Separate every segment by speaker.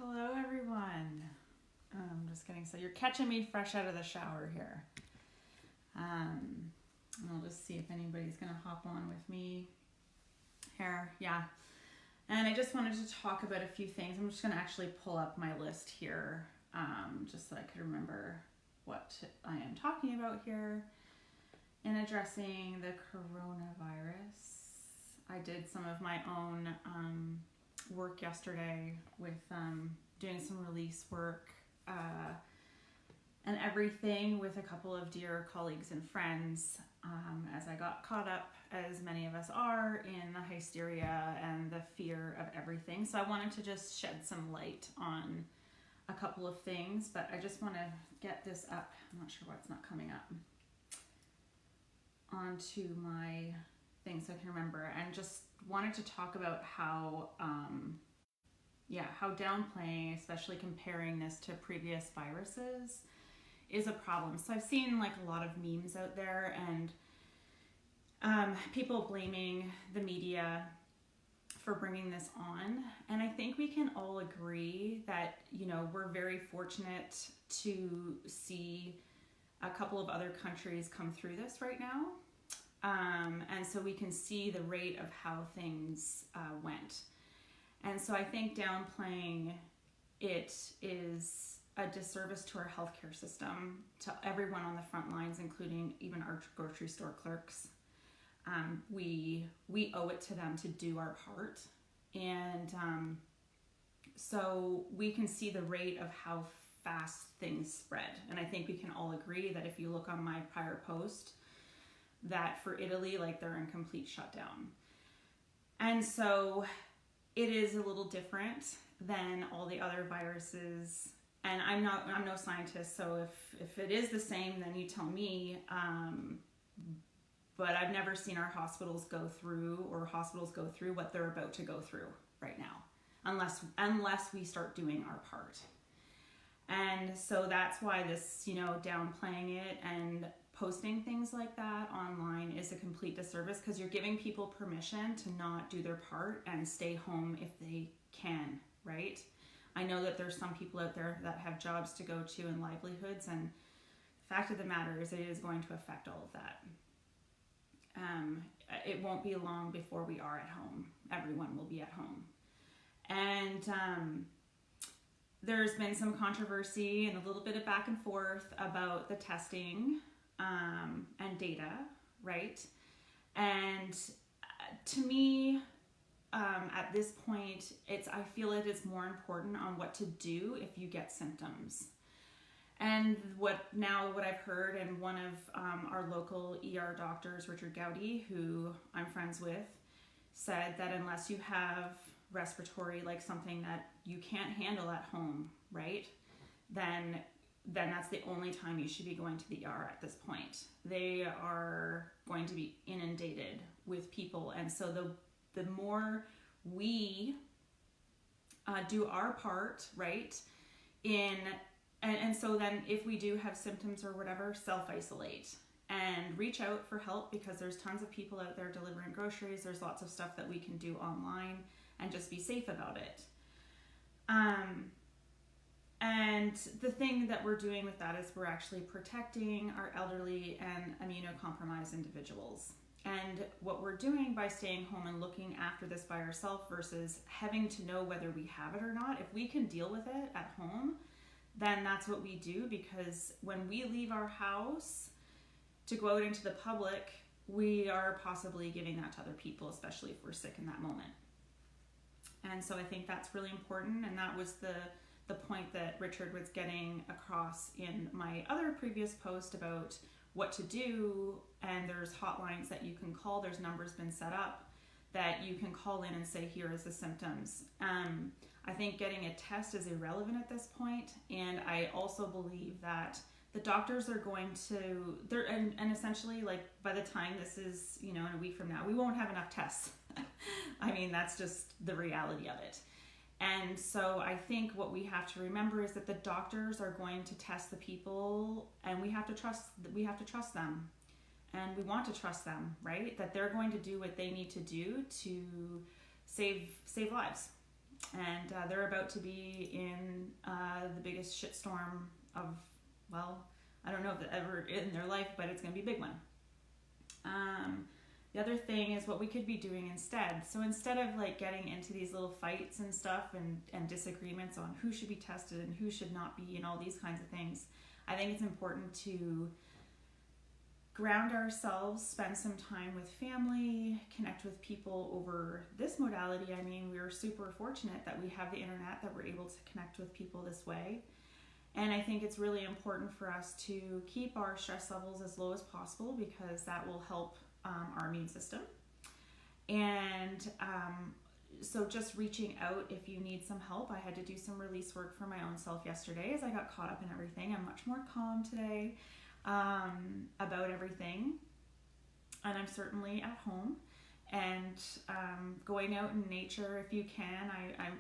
Speaker 1: Hello, everyone. I'm just kidding. So you're catching me fresh out of the shower here. I'll just see if anybody's going to hop on with me here. Yeah. And I just wanted to talk about a few things. I'm just going to actually pull up my list here just so I could remember what I am talking about here in addressing the coronavirus. I did some of my own work yesterday with doing some release work and everything with a couple of dear colleagues and friends as I got caught up, as many of us are, in the hysteria and the fear of everything. So I wanted to just shed some light on a couple of things, but I just want to get this up. I'm not sure why it's not coming up onto my thing so I can remember, and just wanted to talk about how downplaying, especially comparing this to previous viruses, is a problem. So I've seen like a lot of memes out there and people blaming the media for bringing this on. And I think we can all agree that, we're very fortunate to see a couple of other countries come through this right now. And so we can see the rate of how things went. And so I think downplaying it is a disservice to our healthcare system, to everyone on the front lines, including even our grocery store clerks. We owe it to them to do our part. And so we can see the rate of how fast things spread. And I think we can all agree that if you look on my prior post, that for Italy, they're in complete shutdown. And so it is a little different than all the other viruses. And I'm no scientist, so if it is the same, then you tell me. But I've never seen our hospitals go through what they're about to go through right now, unless we start doing our part. And so that's why this, downplaying it and posting things like that online is a complete disservice, because you're giving people permission to not do their part and stay home if they can, right? I know that there's some people out there that have jobs to go to and livelihoods, and the fact of the matter is it is going to affect all of that. It won't be long before we are at home. Everyone will be at home. And there's been some controversy and a little bit of back and forth about the testing and data, right? And to me, at this point, I feel it is more important on what to do if you get symptoms. And what I've heard, and one of our local ER doctors, Richard Gowdy, who I'm friends with, said that unless you have respiratory, like something that you can't handle at home, right, then that's the only time you should be going to the ER at this point. They are going to be inundated with people, and so the more we do our part, right, and so then if we do have symptoms or whatever, self-isolate and reach out for help, because there's tons of people out there delivering groceries. There's lots of stuff that we can do online, and just be safe about it. And the thing that we're doing with that is we're actually protecting our elderly and immunocompromised individuals. And what we're doing by staying home and looking after this by ourselves versus having to know whether we have it or not, if we can deal with it at home, then that's what we do, because when we leave our house to go out into the public, we are possibly giving that to other people, especially if we're sick in that moment. And so I think that's really important, and that was the point that Richard was getting across in my other previous post about what to do. And there's hotlines that you can call. There's numbers been set up that you can call in and say, here is the symptoms. I think getting a test is irrelevant at this point, and I also believe that the doctors are going to, and essentially, by the time this is, in a week from now, we won't have enough tests. That's just the reality of it. And so I think what we have to remember is that the doctors are going to test the people, and we have to trust them, and we want to trust them, right? That they're going to do what they need to do to save lives. And they're about to be in the biggest shitstorm of, well, I don't know if ever in their life, but it's going to be a big one. The other thing is what we could be doing instead. So instead of like getting into these little fights and stuff and disagreements on who should be tested and who should not be and all these kinds of things, I think it's important to ground ourselves, spend some time with family, connect with people over this modality. I mean, we're super fortunate that we have the internet, that we're able to connect with people this way. And I think it's really important for us to keep our stress levels as low as possible, because that will help our immune system. And so just reaching out if you need some help. I had to do some release work for my own self yesterday as I got caught up in everything. I'm much more calm today about everything. And I'm certainly at home and going out in nature if you can.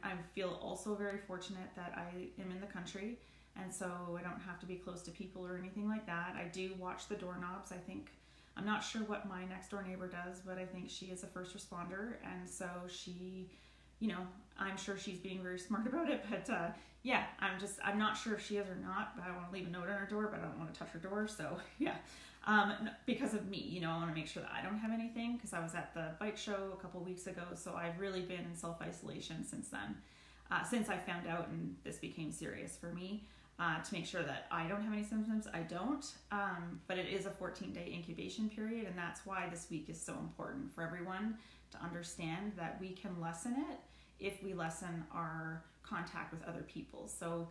Speaker 1: I feel also very fortunate that I am in the country, and so I don't have to be close to people or anything like that. I do watch the doorknobs. I'm not sure what my next door neighbor does, but I think she is a first responder, and so she, I'm sure she's being very smart about it, but yeah, I'm not sure if she is or not, but I want to leave a note on her door, but I don't want to touch her door, so yeah, because of me, I want to make sure that I don't have anything, because I was at the bike show a couple weeks ago, so I've really been in self-isolation since then, since I found out and this became serious for me. To make sure that I don't have any symptoms. I don't, but it is a 14-day incubation period, and that's why this week is so important for everyone to understand that we can lessen it if we lessen our contact with other people. So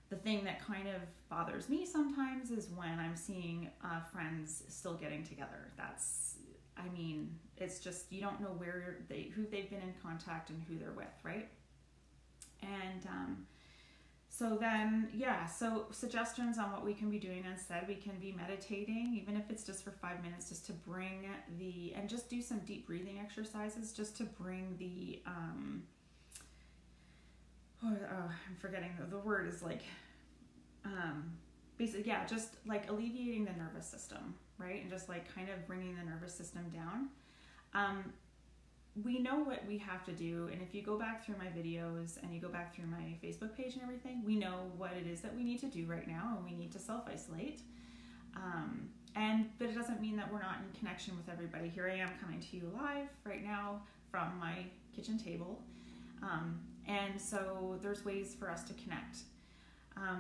Speaker 1: the thing that kind of bothers me sometimes is when I'm seeing friends still getting together. It's just, you don't know who they've been in contact and who they're with, right? And so then, so suggestions on what we can be doing instead. We can be meditating, even if it's just for 5 minutes, just to bring and just do some deep breathing exercises, just to bring I'm forgetting the word is like, basically, just like alleviating the nervous system, right? And just like kind of bringing the nervous system down. We know what we have to do, and if you go back through my videos and you go back through my Facebook page and everything, we know what it is that we need to do right now, and we need to self-isolate. But it doesn't mean that we're not in connection with everybody. Here I am coming to you live right now from my kitchen table, and so there's ways for us to connect.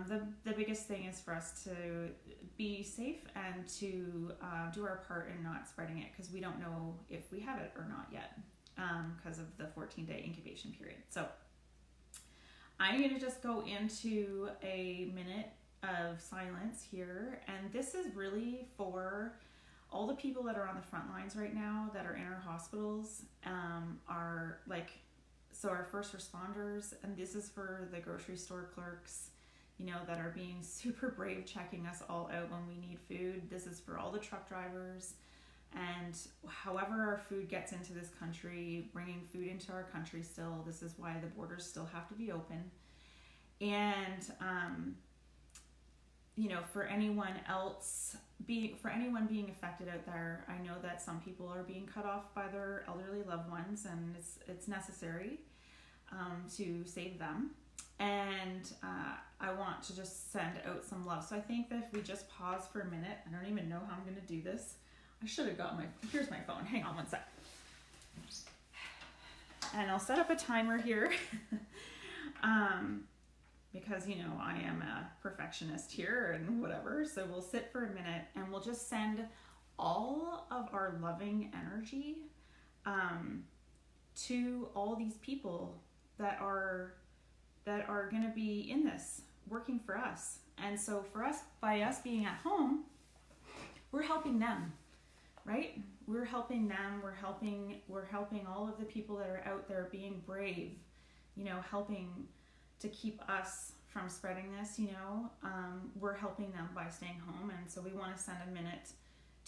Speaker 1: The biggest thing is for us to be safe and to do our part in not spreading it, because we don't know if we have it or not yet, because of the 14-day incubation period. So I'm going to just go into a minute of silence here, and this is really for all the people that are on the front lines right now, that are in our hospitals, so our first responders, and this is for the grocery store clerks, that are being super brave, checking us all out when we need food. This is for all the truck drivers, and however our food gets into this country, bringing food into our country still. This is why the borders still have to be open. And for anyone being affected out there, I know that some people are being cut off by their elderly loved ones, and it's necessary to save them. And I want to just send out some love. So I think that if we just pause for a minute, I don't even know how I'm going to do this. I should have got here's my phone. Hang on one sec. And I'll set up a timer here because, I am a perfectionist here and whatever. So we'll sit for a minute and we'll just send all of our loving energy to all these people that are going to be in this, working for us. And so for us, by us being at home, we're helping them, right? We're helping them. We're helping all of the people that are out there being brave, helping to keep us from spreading this, we're helping them by staying home. And so we want to send a minute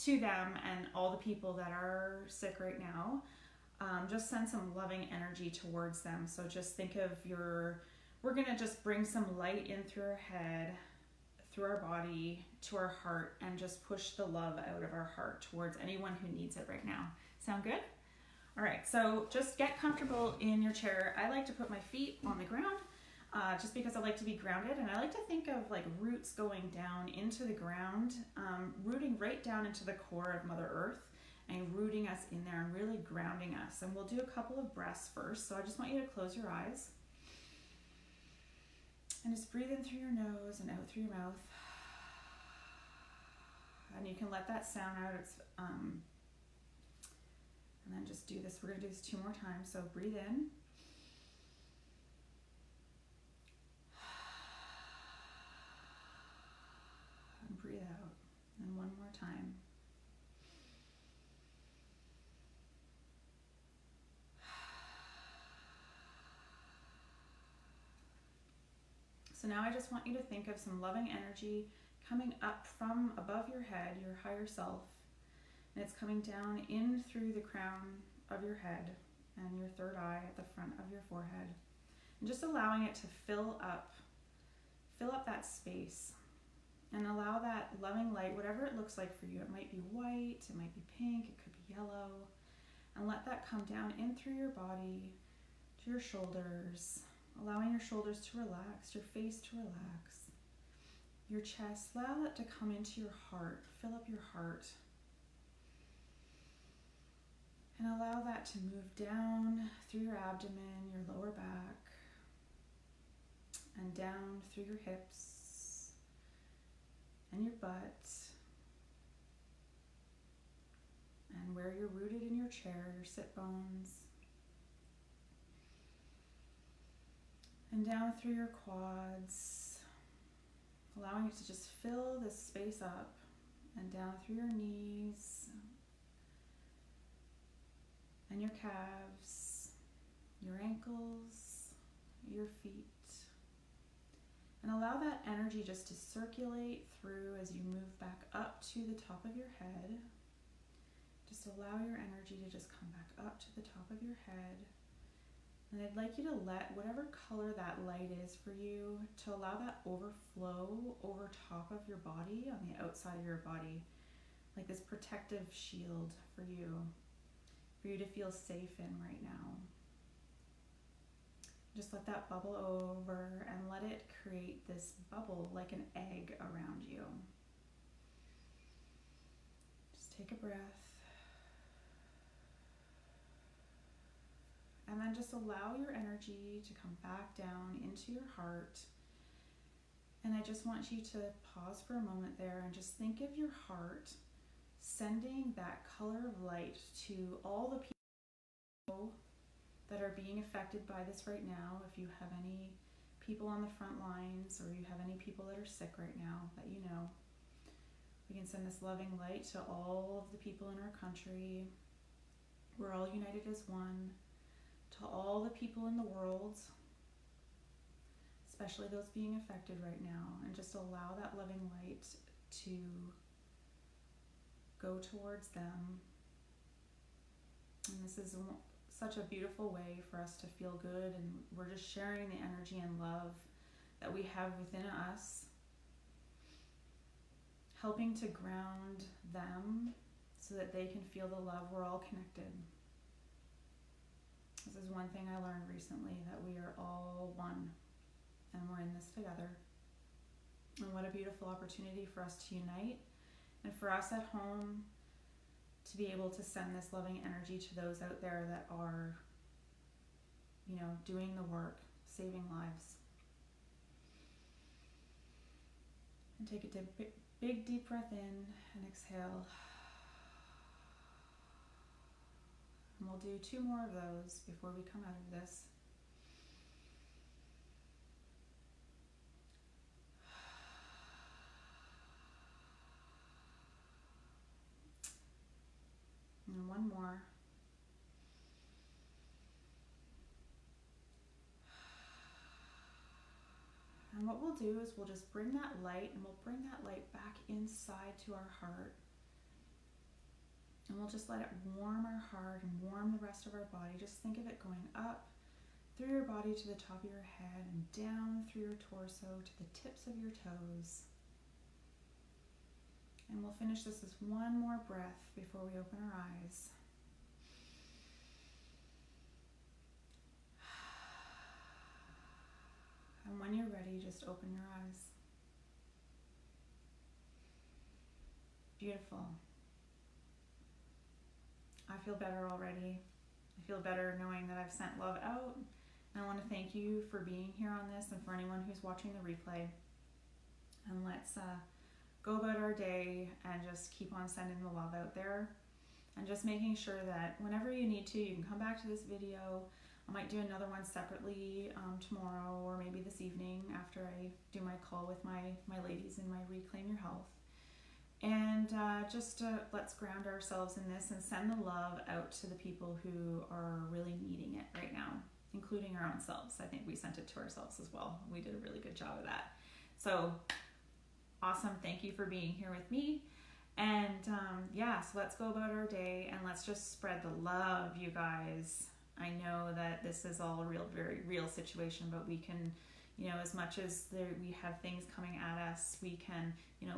Speaker 1: to them and all the people that are sick right now. Just send some loving energy towards them. So just think of we're going to just bring some light in through our head, through our body, to our heart, and just push the love out of our heart towards anyone who needs it right now. Sound good? All right, so just get comfortable in your chair. I like to put my feet on the ground just because I like to be grounded, and I like to think of like roots going down into the ground, rooting right down into the core of Mother Earth and rooting us in there and really grounding us. And we'll do a couple of breaths first. So I just want you to close your eyes and just breathe in through your nose and out through your mouth. And you can let that sound out. And then just do this. We're going to do this 2 more times. So breathe in. And breathe out. And 1 more time. So now I just want you to think of some loving energy coming up from above your head, your higher self. And it's coming down in through the crown of your head and your third eye at the front of your forehead. And just allowing it to fill up that space. And allow that loving light, whatever it looks like for you. It might be white, it might be pink, it could be yellow. And let that come down in through your body to your shoulders. Allowing your shoulders to relax, your face to relax. Your chest, allow that to come into your heart. Fill up your heart. And allow that to move down through your abdomen, your lower back, and down through your hips and your butt. And where you're rooted in your chair, your sit bones. And down through your quads, allowing it to just fill this space up, and down through your knees and your calves, your ankles, your feet. And allow that energy just to circulate through as you move back up to the top of your head. Just allow your energy to just come back up to the top of your head. And I'd like you to let whatever color that light is for you, to allow that overflow over top of your body, on the outside of your body, like this protective shield for you to feel safe in right now. Just let that bubble over and let it create this bubble like an egg around you. Just take a breath. And then just allow your energy to come back down into your heart. And I just want you to pause for a moment there and just think of your heart sending that color of light to all the people that are being affected by this right now. If you have any people on the front lines, or you have any people that are sick right now that you know, we can send this loving light to all of the people in our country. We're all united as one. To all the people in the world, especially those being affected right now, and just allow that loving light to go towards them. And this is such a beautiful way for us to feel good, and we're just sharing the energy and love that we have within us, helping to ground them so that they can feel the love. We're all connected. This is one thing I learned recently, that we are all one, and we're in this together. And what a beautiful opportunity for us to unite, and for us at home to be able to send this loving energy to those out there that are, you know, doing the work, saving lives. And take a big deep breath in and exhale. And we'll do 2 more of those before we come out of this. And 1 more. And what we'll do is we'll just bring that light, and we'll bring that light back inside to our heart. And we'll just let it warm our heart and warm the rest of our body. Just think of it going up through your body to the top of your head, and down through your torso to the tips of your toes. And we'll finish this with 1 more breath before we open our eyes. when you're ready, just open your eyes. Beautiful. I feel better already. I feel better knowing that I've sent love out. And I want to thank you for being here on this and for anyone who's watching the replay. And let's go about our day and just keep on sending the love out there. And just making sure that whenever you need to, you can come back to this video. I might do another one separately tomorrow or maybe this evening after I do my call with my ladies in my Reclaim Your Health. And let's ground ourselves in this and send the love out to the people who are really needing it right now, including our own selves. I think we sent it to ourselves as well. We did a really good job of that. So awesome. Thank you for being here with me. And so let's go about our day and let's just spread the love, you guys. I know that this is all a very real situation, but we can, as much as we have things coming at us, we can,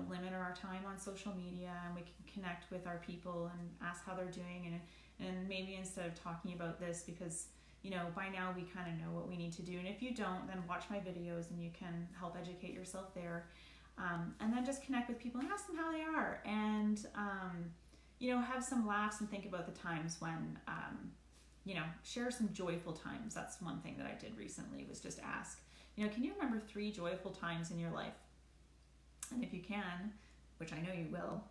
Speaker 1: limit our time on social media, and we can connect with our people and ask how they're doing. And maybe instead of talking about this, because, by now we kind of know what we need to do. And if you don't, then watch my videos and you can help educate yourself there. And then just connect with people and ask them how they are. And, have some laughs and think about the times when, share some joyful times. That's one thing that I did recently, was just ask, can you remember 3 joyful times in your life? And if you can, which I know you will,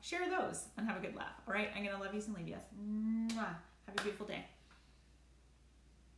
Speaker 1: share those and have a good laugh. All right, I'm going to love you and leave you. Mwah. Have a beautiful day.